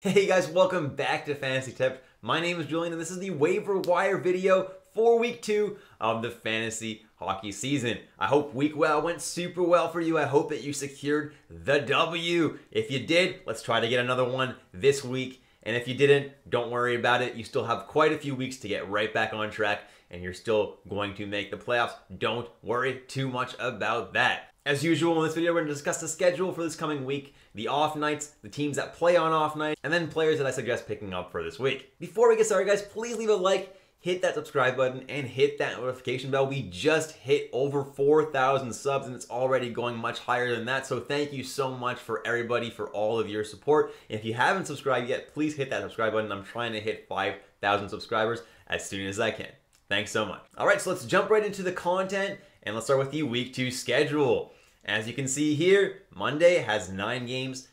Hey guys, welcome back to Fantasy Tips. My name is Julian and this is the waiver wire video for week 2 of the fantasy hockey season. I hope week 1 went super well for you. I hope that you secured the W. If you did, let's try to get another one this week. And if you didn't, don't worry about it. You still have quite a few weeks to get right back on track and you're still going to make the playoffs. Don't worry too much about that. As usual in this video, we're going to discuss the schedule for this coming week, the off nights, the teams that play on off nights, and then players that I suggest picking up for this week. Before we get started, guys, please leave a like, hit that subscribe button, and hit that notification bell. We just hit over 4,000 subs, and it's already going much higher than that, so thank you so much for everybody for all of your support. If you haven't subscribed yet, please hit that subscribe button. I'm trying to hit 5,000 subscribers as soon as I can. Thanks so much. All right, so let's jump right into the content, and let's start with the week 2 schedule. As you can see here, Monday has 9 games,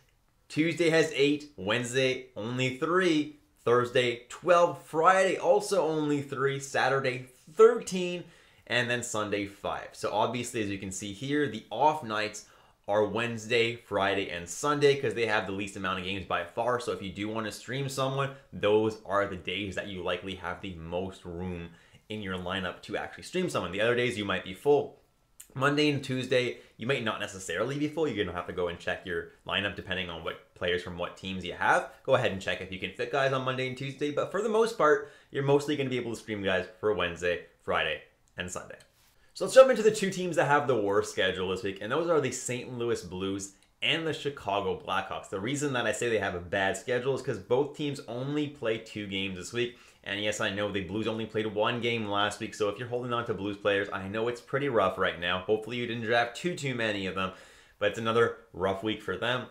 Tuesday has 8, Wednesday only 3, Thursday 12, Friday also only 3, Saturday 13, and then Sunday 5. So obviously, as you can see here, the off nights are Wednesday, Friday, and Sunday because they have the least amount of games by far. So if you do want to stream someone, those are the days that you likely have the most room in your lineup to actually stream someone. The other days you might be full. Monday and Tuesday, you might not necessarily be full. You're going to have to go and check your lineup depending on what players from what teams you have. Go ahead and check if you can fit guys on Monday and Tuesday. But for the most part, you're mostly going to be able to stream guys for Wednesday, Friday, and Sunday. So let's jump into the 2 teams that have the worst schedule this week. And those are the St. Louis Blues and the Chicago Blackhawks. The reason that I say they have a bad schedule is because both teams only play 2 games this week. And yes, I know the Blues only played 1 game last week, so if you're holding on to Blues players, I know it's pretty rough right now. Hopefully you didn't draft too many of them, but it's another rough week for them.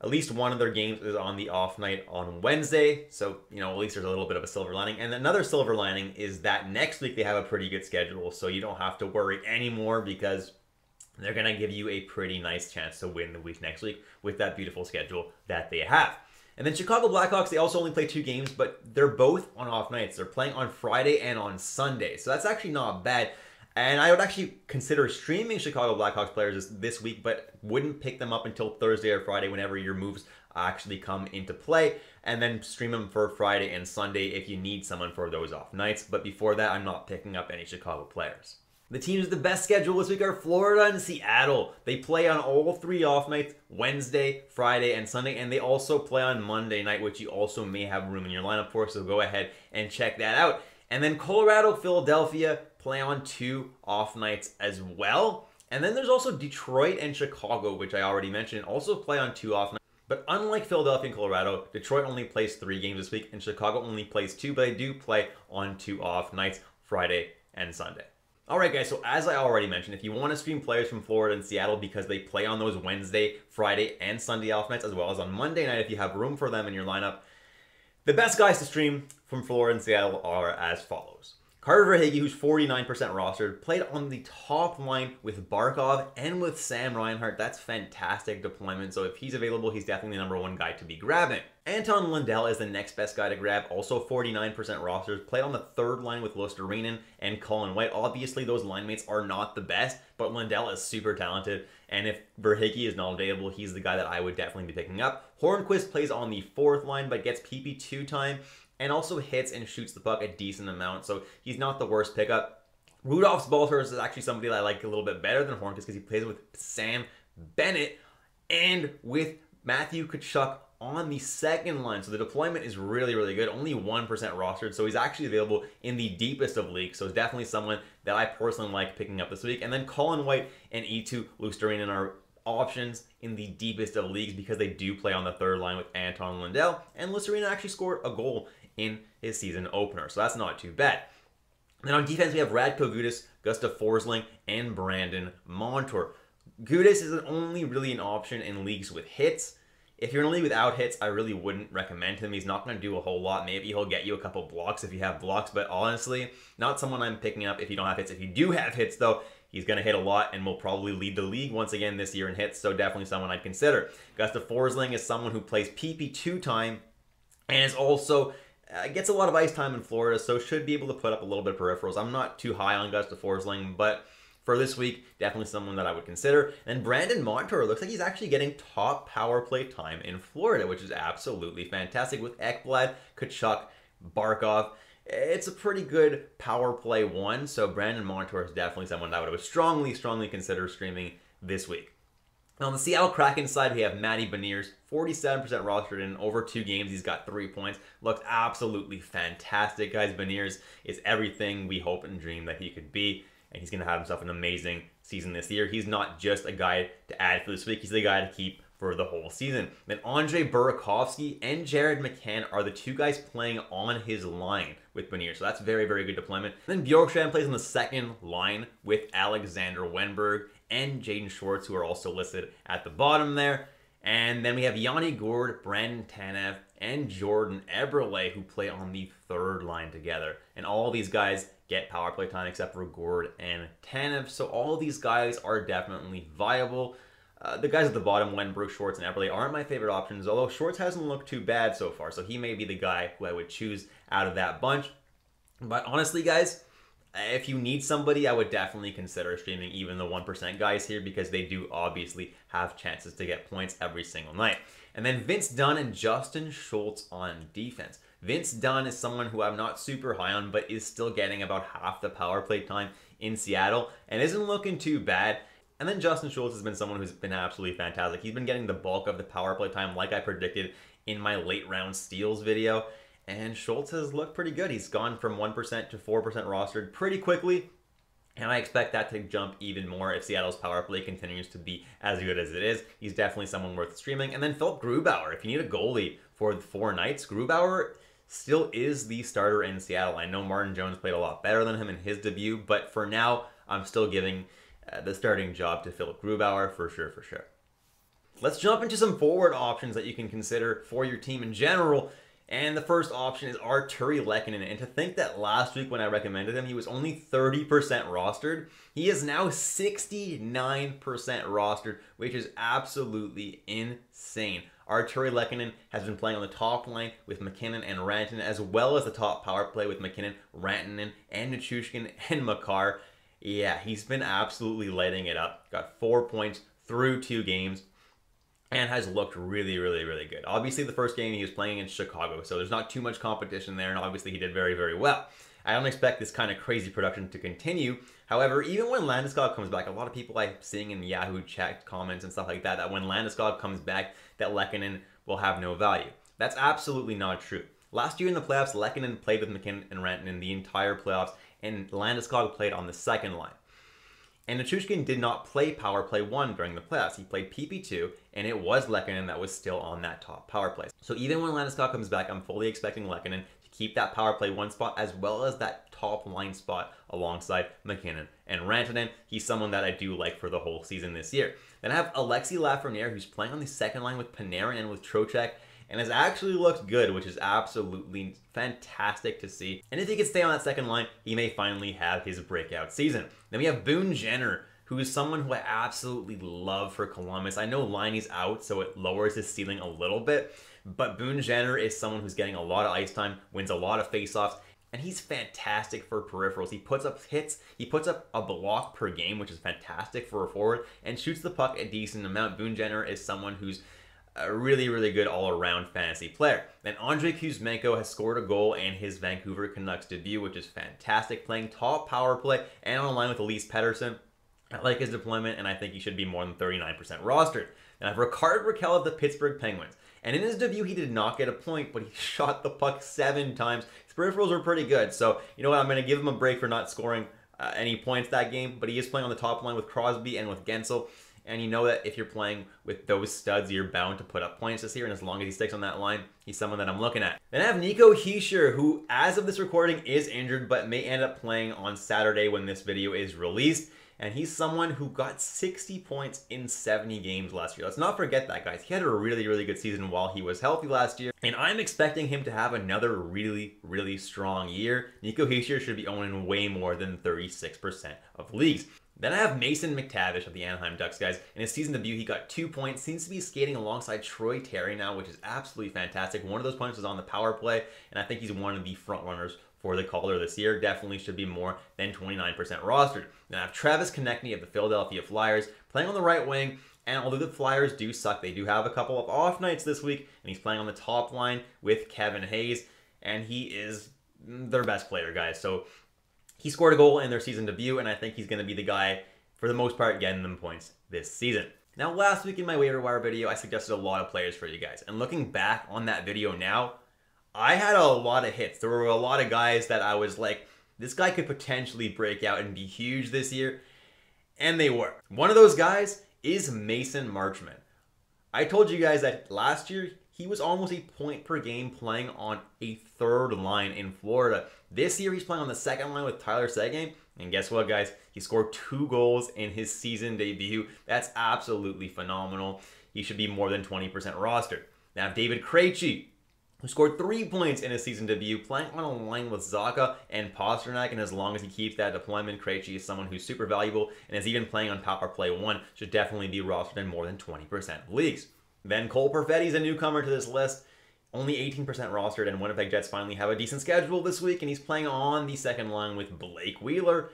At least one of their games is on the off night on Wednesday, so at least there's a little bit of a silver lining. And another silver lining is that next week they have a pretty good schedule, so you don't have to worry anymore because they're going to give you a pretty nice chance to win the week next week with that beautiful schedule that they have. And then Chicago Blackhawks, they also only play 2 games, but they're both on off nights. They're playing on Friday and on Sunday, so that's actually not bad. And I would actually consider streaming Chicago Blackhawks players this week, but wouldn't pick them up until Thursday or Friday whenever your moves actually come into play, and then stream them for Friday and Sunday if you need someone for those off nights. But before that, I'm not picking up any Chicago players. The teams with the best schedule this week are Florida and Seattle. They play on all 3 off nights, Wednesday, Friday, and Sunday, and they also play on Monday night, which you also may have room in your lineup for, so go ahead and check that out. And then Colorado, Philadelphia play on 2 off nights as well. And then there's also Detroit and Chicago, which I already mentioned, also play on 2 off nights. But unlike Philadelphia and Colorado, Detroit only plays 3 games this week, and Chicago only plays 2, but they do play on 2 off nights, Friday and Sunday. Alright guys, so as I already mentioned, if you want to stream players from Florida and Seattle because they play on those Wednesday, Friday, and Sunday off nights, as well as on Monday night if you have room for them in your lineup, the best guys to stream from Florida and Seattle are as follows. Carter Verhaeghe, who's 49% rostered, played on the top line with Barkov and with Sam Reinhart. That's fantastic deployment, so if he's available, he's definitely the #1 guy to be grabbing. Anton Lundell is the next best guy to grab, also 49% rostered, played on the 3rd line with Luostarinen and Colin White. Obviously, those line mates are not the best, but Lundell is super talented, and if Verhaeghe is not available, he's the guy that I would definitely be picking up. Hornquist plays on the 4th line, but gets PP2 time, and also hits and shoots the puck a decent amount, so he's not the worst pickup. Rudolph Balcers is actually somebody that I like a little bit better than Hornquist because he plays with Sam Bennett and with Matthew Tkachuk on the 2nd line, so the deployment is really, really good. Only 1% rostered, so he's actually available in the deepest of leagues, so it's definitely someone that I personally like picking up this week. And then Colin White and Eetu Luostarinen are options in the deepest of leagues because they do play on the 3rd line with Anton Lundell, and Luostarinen actually scored a goal in his season opener, so that's not too bad. Then on defense, we have Radko Gudas, Gustav Forsling, and Brandon Montour. Gudas is only really an option in leagues with hits. If you're in a league without hits, I really wouldn't recommend him. He's not going to do a whole lot. Maybe he'll get you a couple blocks if you have blocks, but honestly, not someone I'm picking up if you don't have hits. If you do have hits, though, he's going to hit a lot and will probably lead the league once again this year in hits, so definitely someone I'd consider. Gustav Forsling is someone who plays PP2 time and is also gets a lot of ice time in Florida, so should be able to put up a little bit of peripherals. I'm not too high on Gustav Forsling, but for this week, definitely someone that I would consider. And Brandon Montour looks like he's actually getting top power play time in Florida, which is absolutely fantastic with Ekblad, Tkachuk, Barkov. It's a pretty good power play one, so Brandon Montour is definitely someone that I would strongly consider streaming this week. Now, on the Seattle Kraken side, we have Matty Beniers, 47% rostered in over 2 games. He's got 3 points. Looked absolutely fantastic, guys. Beniers is everything we hope and dream that he could be, and he's going to have himself an amazing season this year. He's not just a guy to add for this week. He's the guy to keep for the whole season. Then Andre Burakovsky and Jared McCann are the 2 guys playing on his line with Beniers, so that's very good deployment. Then Bjorkstrand plays on the second line with Alexander Wenberg and Jaden Schwartz, who are also listed at the bottom there. And then we have Yanni Gourde, Brandon Tanev, and Jordan Eberle, who play on the third line together. And all these guys get power play time except for Gourde and Tanev, so all of these guys are definitely viable. The guys at the bottom, Wenberg, Schwartz, and Eberle, aren't my favorite options, although Schwartz hasn't looked too bad so far, so he may be the guy who I would choose out of that bunch. But honestly, guys, if you need somebody, I would definitely consider streaming even the 1% guys here, because they do obviously have chances to get points every single night. And then Vince Dunn and Justin Schultz on defense. Vince Dunn is someone who I'm not super high on, but is still getting about half the power play time in Seattle and isn't looking too bad. And then Justin Schultz has been someone who's been absolutely fantastic. He's been getting the bulk of the power play time like I predicted in my late round steals video. And Schultz has looked pretty good. He's gone from 1% to 4% rostered pretty quickly. And I expect that to jump even more if Seattle's power play continues to be as good as it is. He's definitely someone worth streaming. And then Philip Grubauer. If you need a goalie for the 4 nights, Grubauer still is the starter in Seattle. I know Martin Jones played a lot better than him in his debut, but for now, I'm still giving the starting job to Philip Grubauer for sure. Let's jump into some forward options that you can consider for your team in general. And the first option is Artturi Lehkonen. And to think that last week when I recommended him, he was only 30% rostered. He is now 69% rostered, which is absolutely insane. Artturi Lehkonen has been playing on the top line with McKinnon and Rantanen, as well as the top power play with McKinnon, Rantanen, and Nichushkin and Makar. Yeah, he's been absolutely lighting it up. Got 4 points through 2 games. And has looked really good. Obviously, the first game he was playing in Chicago, so there's not too much competition there, and obviously he did very well. I don't expect this kind of crazy production to continue. However, even when Landeskog comes back, a lot of people I'm seeing in Yahoo chat comments and stuff like that, that when Landeskog comes back, that Lehkonen will have no value. That's absolutely not true. Last year in the playoffs, Lehkonen played with McKinnon and Rantanen the entire playoffs, and Landeskog played on the second line. And Nichushkin did not play power play 1 during the playoffs. He played PP2, and it was Lehkonen that was still on that top power play. So even when Landeskog comes back, I'm fully expecting Lehkonen to keep that power play 1 spot as well as that top line spot alongside McKinnon and Rantanen. He's someone that I do like for the whole season this year. Then I have Alexis Lafreniere, who's playing on the second line with Panarin and with Trocheck, and has actually looked good, which is absolutely fantastic to see. And if he can stay on that second line, he may finally have his breakout season. Then we have Boone Jenner, who is someone who I absolutely love for Columbus. I know Liney's out, so it lowers his ceiling a little bit, but Boone Jenner is someone who's getting a lot of ice time, wins a lot of faceoffs, and he's fantastic for peripherals. He puts up hits, he puts up a block per game, which is fantastic for a forward, and shoots the puck a decent amount. Boone Jenner is someone who's a really good all-around fantasy player. Then Andrei Kuzmenko has scored a goal in his Vancouver Canucks debut, which is fantastic, playing top power play and on line with Elise Pettersson. I like his deployment, and I think he should be more than 39% rostered. Then I have Rickard Rakell of the Pittsburgh Penguins. And in his debut, he did not get a point, but he shot the puck 7 times. His peripherals are pretty good, so you know what? I'm going to give him a break for not scoring any points that game, but he is playing on the top line with Crosby and with Gensel. And you know that if you're playing with those studs, you're bound to put up points this year. And as long as he sticks on that line, he's someone that I'm looking at. Then I have Nico Hischier, who, as of this recording, is injured, but may end up playing on Saturday when this video is released. And he's someone who got 60 points in 70 games last year. Let's not forget that, guys. He had a really good season while he was healthy last year. And I'm expecting him to have another really strong year. Nico Hischier should be owning way more than 36% of leagues. Then I have Mason McTavish of the Anaheim Ducks, guys. In his season debut, he got 2 points. Seems to be skating alongside Troy Terry now, which is absolutely fantastic. One of those points was on the power play, and I think he's one of the front runners for the Calder this year. Definitely should be more than 29% rostered. Then I have Travis Konechny of the Philadelphia Flyers playing on the right wing. And although the Flyers do suck, they do have a couple of off nights this week, and he's playing on the top line with Kevin Hayes, and he is their best player, guys. So he scored a goal in their season debut, and I think he's going to be the guy, for the most part, getting them points this season. Now, last week in my waiver wire video, I suggested a lot of players for you guys. And looking back on that video now, I had a lot of hits. There were a lot of guys that I was like, this guy could potentially break out and be huge this year. And they were. One of those guys is Mason Marchment. I told you guys that last year, he was almost a point per game playing on a third line in Florida. This year, he's playing on the second line with Tyler Seguin. And guess what, guys? He scored 2 goals in his season debut. That's absolutely phenomenal. He should be more than 20% rostered. Now, David Krejci, who scored 3 points in his season debut, playing on a line with Zacha and Pasternak, and as long as he keeps that deployment, Krejci is someone who's super valuable, and is even playing on Power Play 1, should definitely be rostered in more than 20% of leagues. Then Cole Perfetti's a newcomer to this list, only 18% rostered, and Winnipeg Jets finally have a decent schedule this week, and he's playing on the second line with Blake Wheeler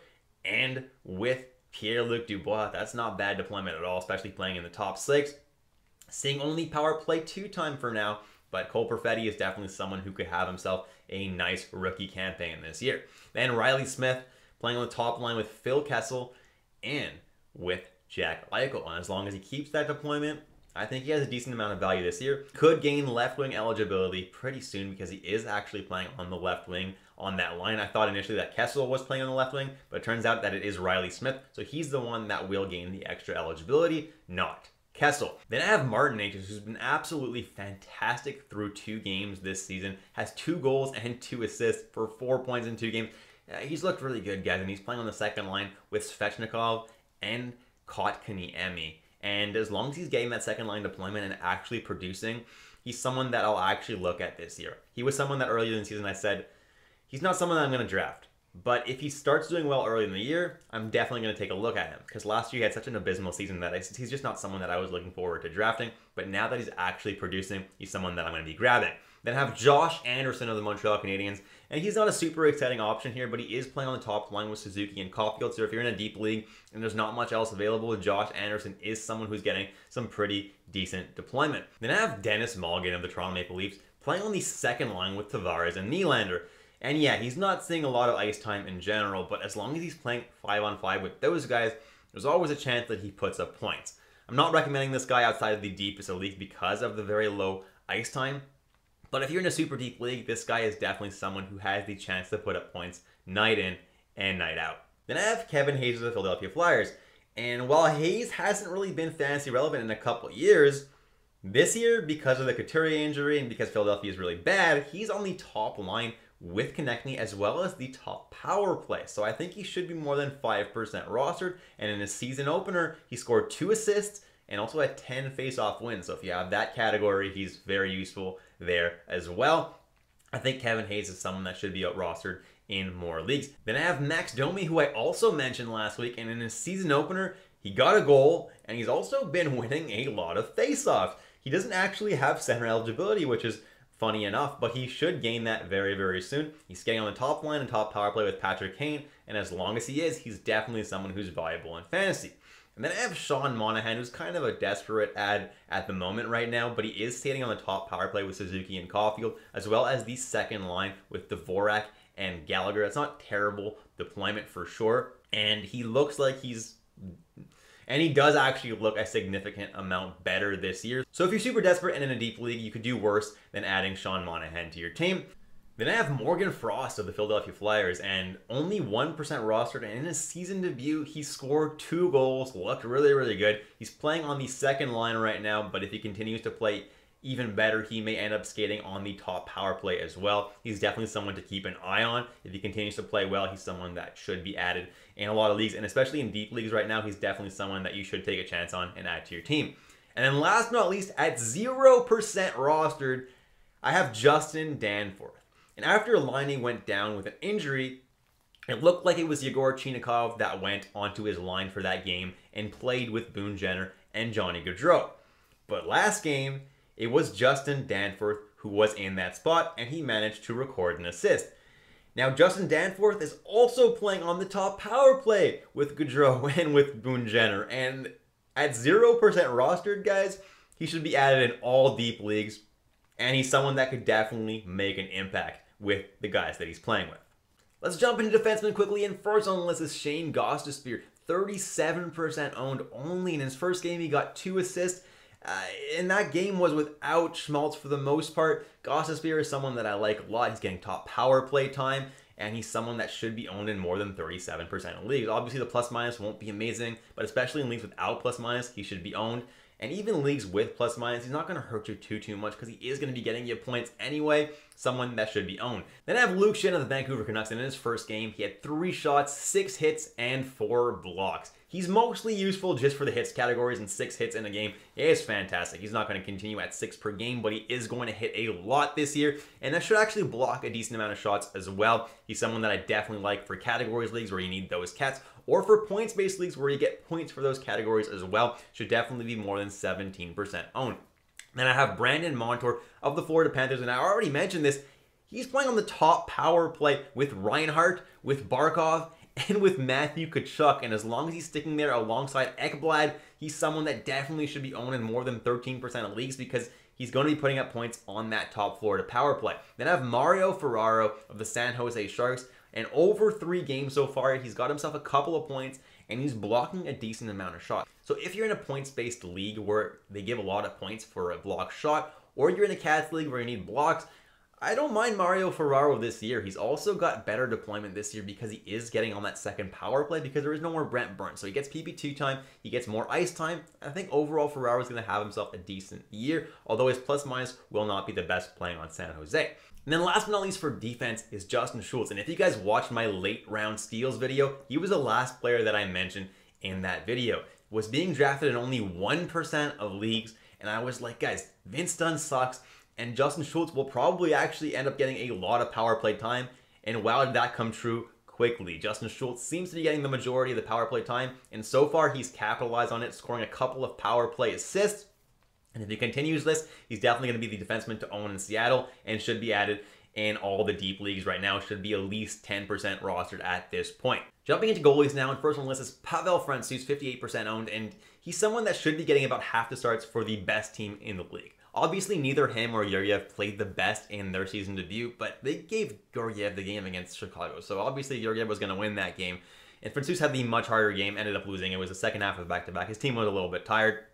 and with Pierre-Luc Dubois. That's not bad deployment at all, especially playing in the top 6. Seeing only Power Play 2 time for now, but Cole Perfetti is definitely someone who could have himself a nice rookie campaign this year. Then Riley Smith playing on the top line with Phil Kessel and with Jack Eichel. And as long as he keeps that deployment, I think he has a decent amount of value this year. Could gain left wing eligibility pretty soon because he is actually playing on the left wing on that line. I thought initially that Kessel was playing on the left wing, but it turns out that it is Riley Smith. So he's the one that will gain the extra eligibility, not Kessel. Then I have Martin H, who's been absolutely fantastic through 2 games this season. Has 2 goals and 2 assists for 4 points in 2 games. He's looked really good, guys, and he's playing on the second line with Svechnikov and Kotkaniemi. And as long as he's getting that second line deployment and actually producing, he's someone that I'll actually look at this year. He was someone that earlier in the season I said, he's not someone that I'm going to draft. But if he starts doing well early in the year, I'm definitely going to take a look at him. Because last year he had such an abysmal season that he's just not someone that I was looking forward to drafting. But now that he's actually producing, he's someone that I'm going to be grabbing. Then I have Josh Anderson of the Montreal Canadiens. And he's not a super exciting option here, but he is playing on the top line with Suzuki and Caulfield. So if you're in a deep league and there's not much else available, Josh Anderson is someone who's getting some pretty decent deployment. Then I have Dennis Mulligan of the Toronto Maple Leafs playing on the second line with Tavares and Nylander. And yeah, he's not seeing a lot of ice time in general, but as long as he's playing 5-on-5 with those guys, there's always a chance that he puts up points. I'm not recommending this guy outside of the deepest of leagues because of the very low ice time. But if you're in a super deep league, this guy is definitely someone who has the chance to put up points night in and night out. Then I have Kevin Hayes of the Philadelphia Flyers. And while Hayes hasn't really been fantasy relevant in a couple years, this year, because of the Couturier injury and because Philadelphia is really bad, he's on the top line with Konechny as well as the top power play. So I think he should be more than 5% rostered. And in his season opener, he scored 2 assists and also had 10 face-off wins. So if you have that category, he's very useful there as well. I think Kevin Hayes is someone that should be out rostered in more leagues. Then I have Max Domi, who I also mentioned last week, and in his season opener, he got a goal, and he's also been winning a lot of face-offs. He doesn't actually have center eligibility, which is funny enough, but he should gain that very, very soon. He's getting on the top line and top power play with Patrick Kane, and as long as he is, he's definitely someone who's viable in fantasy. And then I have Sean Monahan, who's kind of a desperate ad at the moment right now, but he is standing on the top power play with Suzuki and Caulfield, as well as the second line with Dvorak and Gallagher. That's not terrible deployment for sure, and he looks like and he does actually look a significant amount better this year. So if you're super desperate and in a deep league, you could do worse than adding Sean Monahan to your team. Then I have Morgan Frost of the Philadelphia Flyers, and only 1% rostered, and in his season debut, he scored 2 goals, looked really, really good. He's playing on the second line right now, but if he continues to play even better, he may end up skating on the top power play as well. He's definitely someone to keep an eye on. If he continues to play well, he's someone that should be added in a lot of leagues, and especially in deep leagues right now, he's definitely someone that you should take a chance on and add to your team. And then last but not least, at 0% rostered, I have Justin Danforth. And after Laine went down with an injury, It looked like it was Yegor Chinakhov that went onto his line for that game and played with Boone Jenner and Johnny Gaudreau. But last game, it was Justin Danforth who was in that spot, and he managed to record an assist. Now, Justin Danforth is also playing on the top power play with Gaudreau and with Boone Jenner, and at 0% rostered, guys, he should be added in all deep leagues, and he's someone that could definitely make an impact with the guys that he's playing with. Let's jump into defensemen quickly, and first on the list is Shane Gostisbehere, 37% owned only. In his first game, he got 2 assists, and that game was without Schmaltz for the most part. Gostisbehere is someone that I like a lot. He's getting top power play time, and he's someone that should be owned in more than 37% of leagues. Obviously, the plus-minus won't be amazing, but especially in leagues without plus-minus, he should be owned. And even leagues with plus-minus, he's not going to hurt you too much because he is going to be getting you points anyway. Someone that should be owned. Then I have Luke Schenn of the Vancouver Canucks, and in his first game, he had 3 shots, 6 hits, and 4 blocks. He's mostly useful just for the hits categories, and 6 hits in a game is fantastic. He's not going to continue at 6 per game, but he is going to hit a lot this year, and that should actually block a decent amount of shots as well. He's someone that I definitely like for categories leagues where you need those cats, or for points-based leagues where you get points for those categories as well. Should definitely be more than 17% owned. Then I have Brandon Montour of the Florida Panthers, and I already mentioned this. He's playing on the top power play with Reinhart, with Barkov, and with Matthew Tkachuk, and as long as he's sticking there alongside Ekblad, he's someone that definitely should be owned in more than 13% of leagues because he's going to be putting up points on that top Florida power play. Then I have Mario Ferraro of the San Jose Sharks, and over 3 games so far, he's got himself a couple of points, and he's blocking a decent amount of shots. So if you're in a points-based league where they give a lot of points for a block shot, or you're in a Cats league where you need blocks, I don't mind Mario Ferraro this year. He's also got better deployment this year because he is getting on that second power play because there is no more Brent Burns. So he gets PP2 time, he gets more ice time. I think overall Ferraro is going to have himself a decent year, although his plus-minus will not be the best playing on San Jose. And then last but not least for defense is Justin Schultz. And if you guys watched my late round steals video, he was the last player that I mentioned in that video. Was being drafted in only 1% of leagues, and I was like, guys, Vince Dunn sucks. And Justin Schultz will probably actually end up getting a lot of power play time. And wow, did that come true quickly. Justin Schultz seems to be getting the majority of the power play time. And so far, he's capitalized on it, scoring a couple of power play assists. And if he continues this, he's definitely going to be the defenseman to own in Seattle and should be added in all the deep leagues right now. Should be at least 10% rostered at this point. Jumping into goalies now, and first on the list is Pavel Francouz, 58% owned. And he's someone that should be getting about half the starts for the best team in the league. Obviously, neither him or Yuryev played the best in their season debut, but they gave Yuryev the game against Chicago. So obviously, Yuryev was going to win that game. And Francouz had the much harder game, ended up losing. It was the second half of back-to-back. His team was a little bit tired.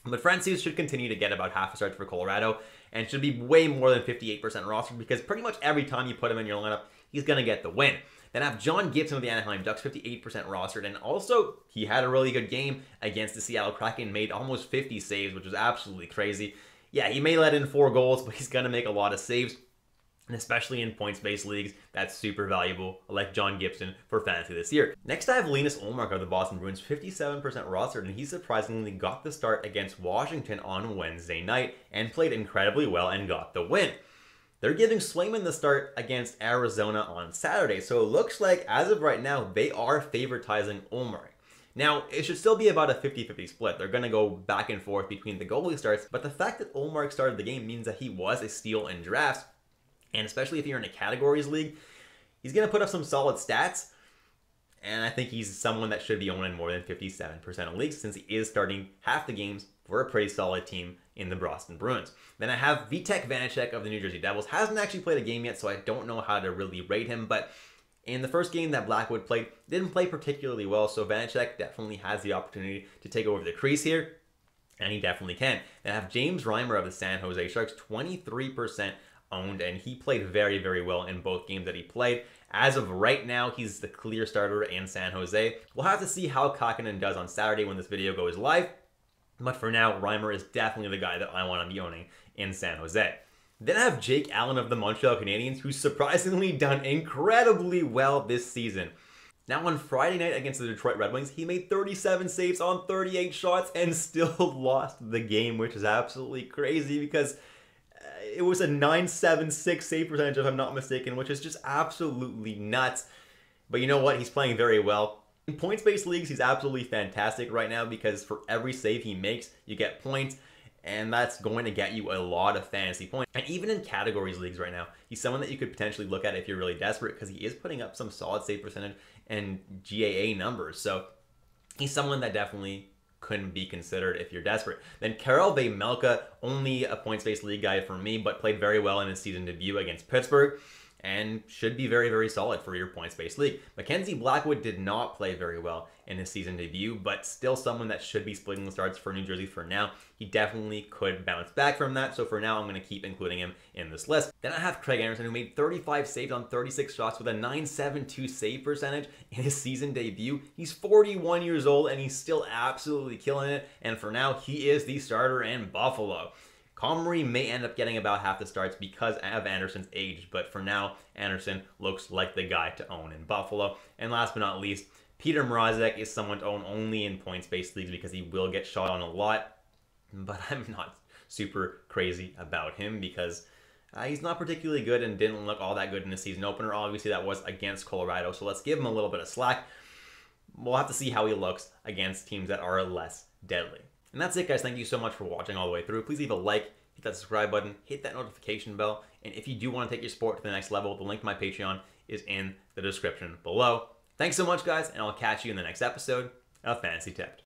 But Francouz should continue to get about half a start for Colorado and should be way more than 58% rostered because pretty much every time you put him in your lineup, he's going to get the win. Then I have John Gibson of the Anaheim Ducks, 58% rostered, and also he had a really good game against the Seattle Kraken, made almost 50 saves, which was absolutely crazy. Yeah, he may let in 4 goals, but he's going to make a lot of saves. And especially in points-based leagues, that's super valuable. I like John Gibson for fantasy this year. Next, I have Linus Ullmark of the Boston Bruins, 57% rostered, and he surprisingly got the start against Washington on Wednesday night and played incredibly well and got the win. They're giving Swayman the start against Arizona on Saturday, so it looks like, as of right now, they are favoritizing Ullmark. Now, it should still be about a 50-50 split. They're going to go back and forth between the goalie starts, but the fact that Ullmark started the game means that he was a steal in drafts, and especially if you're in a categories league, he's going to put up some solid stats, and I think he's someone that should be owned in more than 57% of leagues since he is starting half the games for a pretty solid team in the Boston Bruins. Then I have Vitek Vanacek of the New Jersey Devils. Hasn't actually played a game yet, so I don't know how to really rate him, but in the first game that Blackwood played, didn't play particularly well, so Vanacek definitely has the opportunity to take over the crease here, and he definitely can. Then I have James Reimer of the San Jose Sharks, 23% owned, and he played very, very well in both games that he played. As of right now, he's the clear starter in San Jose. We'll have to see how Kakinen does on Saturday when this video goes live, but for now, Reimer is definitely the guy that I want to be owning in San Jose. Then I have Jake Allen of the Montreal Canadiens, who's surprisingly done incredibly well this season. Now on Friday night against the Detroit Red Wings, he made 37 saves on 38 shots and still lost the game, which is absolutely crazy because it was a .976 save percentage, if I'm not mistaken, which is just absolutely nuts. But you know what? He's playing very well. In points-based leagues, he's absolutely fantastic right now because for every save he makes, you get points, and that's going to get you a lot of fantasy points. And even in categories leagues right now, he's someone that you could potentially look at if you're really desperate because he is putting up some solid save percentage and GAA numbers. So he's someone that definitely couldn't be considered if you're desperate. Then Karel Vejmelka, only a points-based league guy for me, but played very well in his season debut against Pittsburgh and should be very, very solid for your points-based league. Mackenzie Blackwood did not play very well in his season debut, but still someone that should be splitting the starts for New Jersey for now. He definitely could bounce back from that, so for now I'm going to keep including him in this list. Then I have Craig Anderson, who made 35 saves on 36 shots with a .972 save percentage in his season debut. He's 41 years old, and he's still absolutely killing it, and for now, he is the starter in Buffalo. Comrie may end up getting about half the starts because of Anderson's age, but for now, Anderson looks like the guy to own in Buffalo. And last but not least, Peter Mrazek is someone to own only in points-based leagues because he will get shot on a lot, but I'm not super crazy about him because he's not particularly good and didn't look all that good in the season opener. Obviously, that was against Colorado, so let's give him a little bit of slack. We'll have to see how he looks against teams that are less deadly. And that's it, guys. Thank you so much for watching all the way through. Please leave a like, hit that subscribe button, hit that notification bell, and if you do want to take your sport to the next level, the link to my Patreon is in the description below. Thanks so much, guys, and I'll catch you in the next episode of Fantasy Tipped.